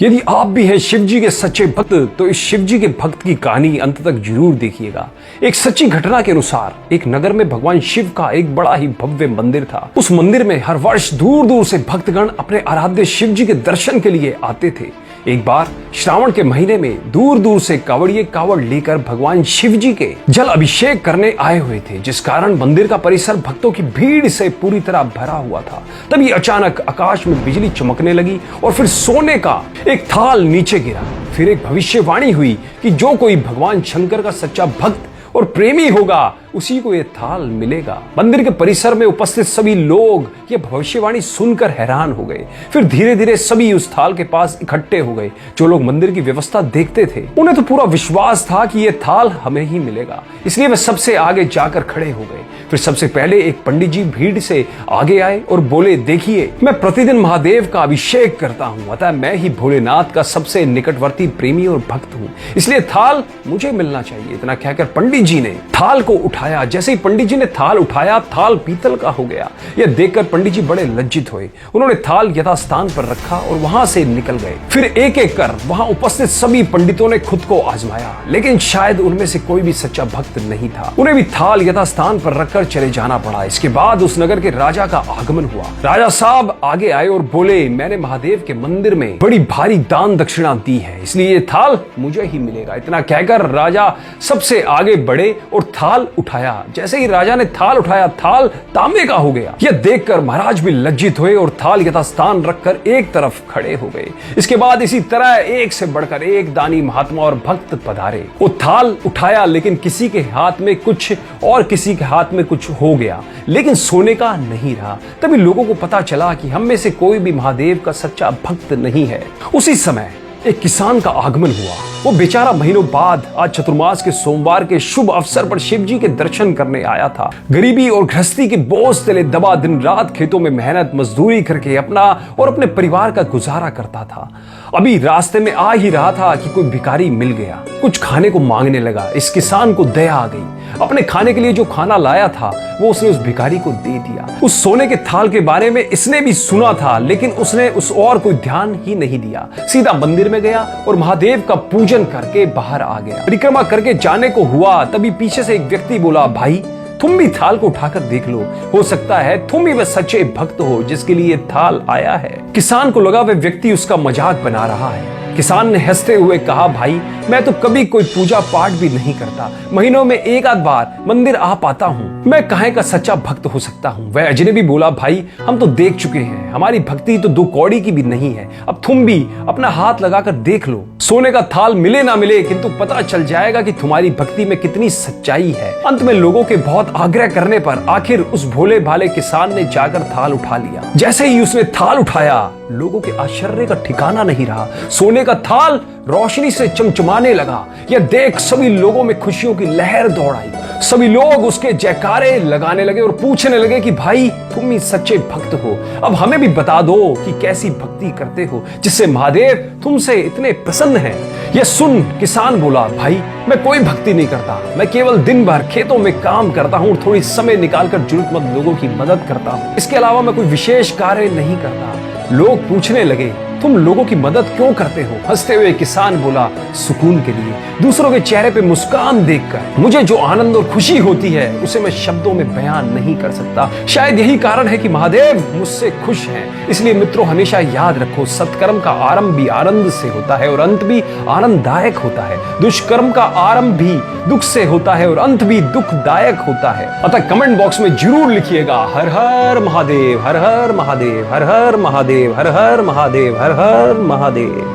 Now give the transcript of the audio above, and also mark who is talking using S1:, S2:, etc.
S1: यदि आप भी हैं शिव जी के सच्चे भक्त तो इस शिव जी के भक्त की कहानी अंत तक जरूर देखिएगा। एक सच्ची घटना के अनुसार एक नगर में भगवान शिव का एक बड़ा ही भव्य मंदिर था। उस मंदिर में हर वर्ष दूर दूर से भक्तगण अपने आराध्य शिव जी के दर्शन के लिए आते थे। एक बार श्रावण के महीने में दूर दूर से कावड़िए कावड़ लेकर भगवान शिव जी के जल अभिषेक करने आए हुए थे, जिस कारण मंदिर का परिसर भक्तों की भीड़ से पूरी तरह भरा हुआ था। तभी अचानक आकाश में बिजली चमकने लगी और फिर सोने का एक थाल नीचे गिरा। फिर एक भविष्यवाणी हुई कि जो कोई भगवान शंकर का सच्चा भक्त और प्रेमी होगा उसी को ये थाल मिलेगा। मंदिर के परिसर में उपस्थित सभी लोग ये भविष्यवाणी सुनकर हैरान हो गए। फिर धीरे धीरे सभी उस थाल के पास इकट्ठे हो गए। जो लोग मंदिर की व्यवस्था देखते थे उन्हें तो पूरा विश्वास था कि ये थाल हमें ही मिलेगा, इसलिए वे सबसे आगे जाकर खड़े हो गए। फिर सबसे पहले एक पंडित जी भीड़ से आगे आए और बोले, देखिए मैं प्रतिदिन महादेव का अभिषेक करता हूँ, अतः मैं ही भोलेनाथ का सबसे निकटवर्ती प्रेमी और भक्त हूँ, इसलिए थाल मुझे मिलना चाहिए। इतना कहकर पंडित जी ने थाल को उठाया। जैसे ही पंडित जी ने थाल उठाया, थाल पीतल का हो गया। यह देखकर पंडित जी बड़े लज्जित हुए। उन्होंने थाल यथास्थान पर रखा और वहां से निकल गए। फिर एक एक कर वहां उपस्थित सभी पंडितों ने खुद को आजमाया, लेकिन शायद उनमें से कोई भी सच्चा भक्त नहीं था। उन्हें भी थाल यथास्थान पर रखकर चले जाना पड़ा। इसके बाद उस नगर के राजा का आगमन हुआ। राजा साहब आगे आए और बोले, मैंने महादेव के मंदिर में बड़ी भारी दान दक्षिणा दी है, इसलिए ये थाल मुझे ही मिलेगा। इतना कहकर राजा सबसे आगे बढ़े और थाल उठाया। जैसे ही राजा ने थाल उठाया, थाल तांबे का हो गया। यह देखकर महाराज भी लज्जित हुए और थाल यथास्थान रखकर एक तरफ खड़े हो गए। इसके बाद इसी तरह एक से बढ़कर एक दानी महात्मा और भक्त पधारे। वो थाल उठाया, लेकिन किसी के हाथ में कुछ और किसी के हाथ में कुछ हो गया, लेकिन सोने का नहीं रहा। तभी लोगों को पता चला कि हम में से कोई भी महादेव का सच्चा भक्त नहीं है। उसी समय एक किसान का आगमन हुआ। वो बेचारा महीनों बाद आज चतुर्मास के सोमवार के शुभ अवसर पर शिव जी के दर्शन करने आया था। गरीबी और गृहस्थी के बोझ तले दबा दिन रात खेतों में मेहनत मजदूरी करके अपना और अपने परिवार का गुजारा करता था। अभी रास्ते में आ ही रहा था कि कोई भिखारी मिल गया, कुछ खाने को मांगने लगा। इस किसान को दया आ गई। अपने खाने के लिए जो खाना लाया था वो उसने उस भिखारी को दे दिया। उस सोने के थाल के बारे में इसने भी सुना था, लेकिन उसने उस और कोई ध्यान ही नहीं दिया। सीधा मंदिर में गया और महादेव का पूजन करके बाहर आ गया। परिक्रमा करके जाने को हुआ, तभी पीछे से एक व्यक्ति बोला, भाई तुम भी थाल को उठाकर देख लो, हो सकता है तुम ही वह सच्चे भक्त हो जिसके लिए थाल आया है। किसान को लगा वह व्यक्ति उसका मजाक बना रहा है। किसान ने हंसते हुए कहा, भाई मैं तो कभी कोई पूजा पाठ भी नहीं करता, महीनों में एक आध बार मंदिर आ पाता हूँ, मैं काहे का सच्चा भक्त हो सकता हूँ। वह अजनबी बोला, भाई हम तो देख चुके हैं, हमारी भक्ति तो 2 कौड़ी की भी नहीं है, अब तुम भी अपना हाथ लगाकर देख लो। सोने का थाल मिले ना मिले, किंतु पता चल जाएगा कि तुम्हारी भक्ति में कितनी सच्चाई है। अंत में लोगों के बहुत आग्रह करने पर आखिर उस भोले भाले किसान ने जाकर थाल उठा लिया। जैसे ही उसने थाल उठाया, लोगों के आश्चर्य का ठिकाना नहीं रहा। सोने का थाल रोशनी से चमचमाने लगा। यह देख सभी लोगों में खुशियों की लहर दौड़ आई। सभी लोग उसके जयकारे लगाने लगे और पूछने लगे कि भाई तुम ही सच्चे भक्त हो, अब हमें भी बता दो कि कैसी भक्ति करते हो जिससे महादेव तुमसे इतने प्रसन्न हैं। यह सुन किसान बोला, भाई मैं कोई भक्ति नहीं करता, मैं केवल दिन भर खेतों में काम करता हूँ, थोड़ी समय निकालकर जरूरतमंद लोगों की मदद करता हूँ, इसके अलावा मैं कोई विशेष कार्य नहीं करता। लोग पूछने लगे, तुम लोगों की मदद क्यों करते हो? हंसते हुए किसान बोला, सुकून के लिए। दूसरों के चेहरे पे मुस्कान देखकर मुझे जो आनंद और खुशी होती है उसे मैं शब्दों में बयान नहीं कर सकता। शायद यही कारण है कि महादेव मुझसे खुश हैं। इसलिए मित्रों, हमेशा याद रखो, सत्कर्म का आरंभ भी आनंद से होता है और अंत भी आनंददायक होता है। दुष्कर्म का आरंभ भी दुख से होता है और अंत भी दुखदायक होता है। अतः कमेंट बॉक्स में जरूर लिखिएगा, हर हर महादेव, हर हर महादेव, हर हर महादेव, हर हर महादेव, हर हर महादेव।